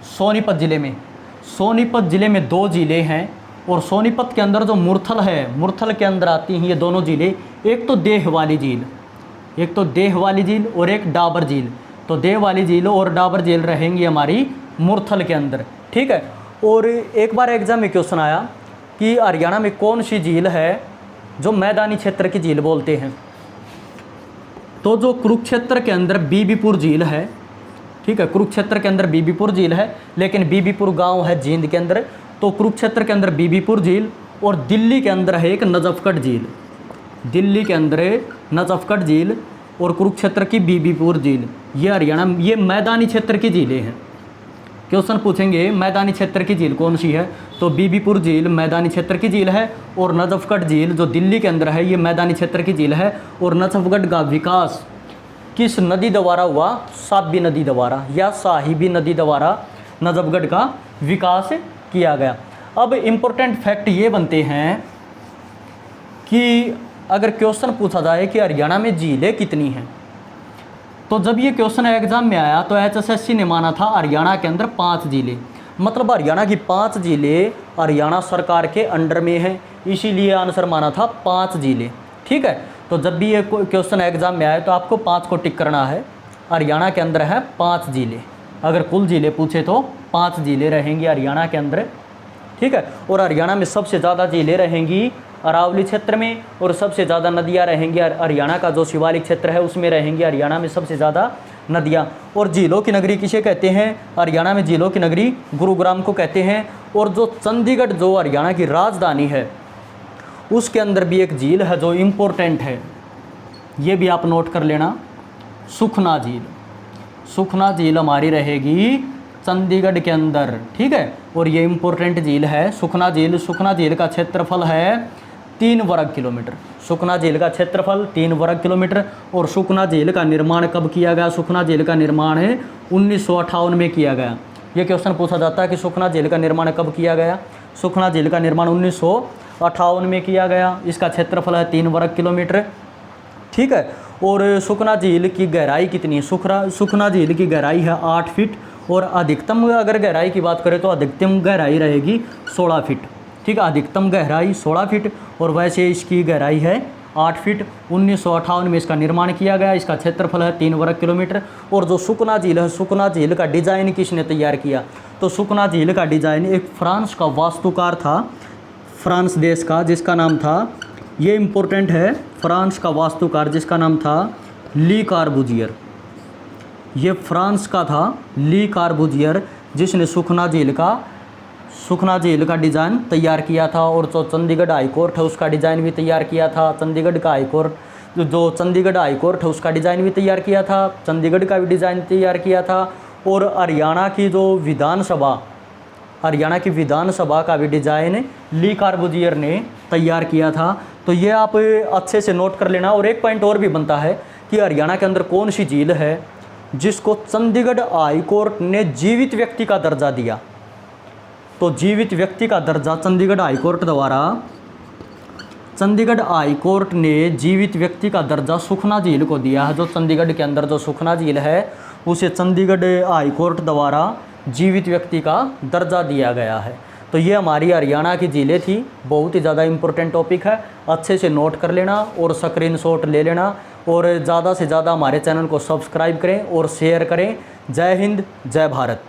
सोनीपत ज़िले में। सोनीपत ज़िले में 2 ज़िले हैं। और सोनीपत के अंदर जो मुरथल है, मुरथल के अंदर आती हैं ये दोनों ज़िले। एक तो देह वाली झील, एक तो देह वाली झील और एक डाबर झील। तो देह वाली झील और डाबर झील रहेंगी हमारी मुरथल के अंदर, ठीक है। और एक बार एग्जाम में क्वेश्चन आया कि हरियाणा में कौन सी झील है जो मैदानी क्षेत्र की झील बोलते हैं। तो जो कुरुक्षेत्र के अंदर बीबीपुर झील है, ठीक है, कुरुक्षेत्र के अंदर बीबीपुर झील है, लेकिन बीबीपुर गांव है जींद के अंदर। तो कुरुक्षेत्र के अंदर बीबीपुर झील, और दिल्ली के अंदर है एक नजफगढ़ झील। दिल्ली के अंदर है नजफगढ़ झील और कुरुक्षेत्र की बीबीपुर झील। ये हरियाणा, ये मैदानी क्षेत्र की झीलें हैं। क्वेश्चन पूछेंगे मैदानी क्षेत्र की झील कौन सी है, तो बीबीपुर झील मैदानी क्षेत्र की झील है। और नजफगढ़ झील जो दिल्ली के अंदर है, ये मैदानी क्षेत्र की झील है। और नजफगढ़ का विकास किस नदी द्वारा हुआ? साबी नदी द्वारा या साहिबी नदी द्वारा नजफगढ़ का विकास किया गया। अब इम्पोर्टेंट फैक्ट ये बनते हैं कि अगर क्वेश्चन पूछा जाए कि हरियाणा में झीलें कितनी हैं, तो जब ये क्वेश्चन एग्जाम में आया तो HSSC ने माना था हरियाणा के अंदर 5 झीलें। मतलब हरियाणा की 5 झीलें हरियाणा सरकार के अंडर में हैं, इसीलिए आंसर माना था 5 झीलें, ठीक है। तो जब भी ये क्वेश्चन एग्जाम में आए तो आपको 5 को टिक करना है। हरियाणा के अंदर है 5 झीलें। अगर कुल झीलें पूछे तो 5 झीलें रहेंगी हरियाणा के अंदर, ठीक है। और हरियाणा में सबसे ज़्यादा झीलें रहेंगी अरावली क्षेत्र में, और सबसे ज़्यादा नदियाँ रहेंगी हरियाणा का जो शिवालिक क्षेत्र है उसमें रहेंगी हरियाणा में सबसे ज़्यादा नदियाँ। और झीलों की नगरी किसे कहते हैं? हरियाणा में झीलों की नगरी गुरुग्राम को कहते हैं। और जो चंडीगढ़ जो हरियाणा की राजधानी है उसके अंदर भी एक झील है जो इम्पोर्टेंट है, ये भी आप नोट कर लेना, सुखना झील। सुखना झील हमारी रहेगी चंडीगढ़ के अंदर, ठीक है। और ये इम्पोर्टेंट झील है सुखना झील। सुखना झील का क्षेत्रफल है 3 वर्ग किलोमीटर। सुखना झील का क्षेत्रफल 3 वर्ग किलोमीटर। और सुखना झील का निर्माण कब किया गया? सुखना झील का निर्माण 1958 में किया गया। ये क्वेश्चन पूछा जाता है कि सुखना झील का निर्माण कब किया गया? सुखना झील का निर्माण 1958 में किया गया। इसका क्षेत्रफल है 3 वर्ग किलोमीटर, ठीक है। और सुखना झील की गहराई कितनी है? सुखना झील की गहराई है 8 फीट, और अधिकतम अगर गहराई की बात करें तो अधिकतम गहराई रहेगी 16 फीट, ठीक है। अधिकतम गहराई 16 फीट और वैसे इसकी गहराई है 8 फीट। 1958 में इसका निर्माण किया गया। इसका क्षेत्रफल है 3 वर्ग किलोमीटर। और जो सुखना झील है, सुखना झील का डिज़ाइन किसने तैयार किया? तो सुखना झील का डिज़ाइन एक फ्रांस का वास्तुकार था, फ्रांस देश का, जिसका नाम था, ये इम्पोर्टेंट है, फ्रांस का वास्तुकार जिसका नाम था ली कार्बुजियर। ये फ्रांस का था ली कार्बुजियर, जिसने सुखना झील का डिज़ाइन तैयार किया था। और जो चंडीगढ़ हाई कोर्ट है उसका डिज़ाइन भी तैयार किया था। चंडीगढ़ का हाई कोर्ट, जो चंडीगढ़ हाई कोर्ट है उसका डिज़ाइन भी तैयार किया था, चंडीगढ़ का भी डिज़ाइन तैयार किया था। और हरियाणा की विधानसभा का भी डिज़ाइन ली कार्बुजियर ने तैयार किया था। तो ये आप अच्छे से नोट कर लेना। और एक पॉइंट और भी बनता है कि हरियाणा के अंदर कौन सी झील है जिसको चंडीगढ़ हाई कोर्ट ने जीवित व्यक्ति का दर्जा दिया? तो जीवित व्यक्ति का दर्जा चंडीगढ़ हाई कोर्ट ने जीवित व्यक्ति का दर्जा सुखना झील को दिया है। जो चंडीगढ़ के अंदर जो सुखना झील है उसे चंडीगढ़ हाई कोर्ट द्वारा जीवित व्यक्ति का दर्जा दिया गया है। तो ये हमारी हरियाणा की झीलें थी। बहुत ही ज़्यादा इम्पोर्टेंट टॉपिक है, अच्छे से नोट कर लेना और स्क्रीनशॉट ले लेना। और ज़्यादा से ज़्यादा हमारे चैनल को सब्सक्राइब करें और शेयर करें। जय हिंद, जय भारत।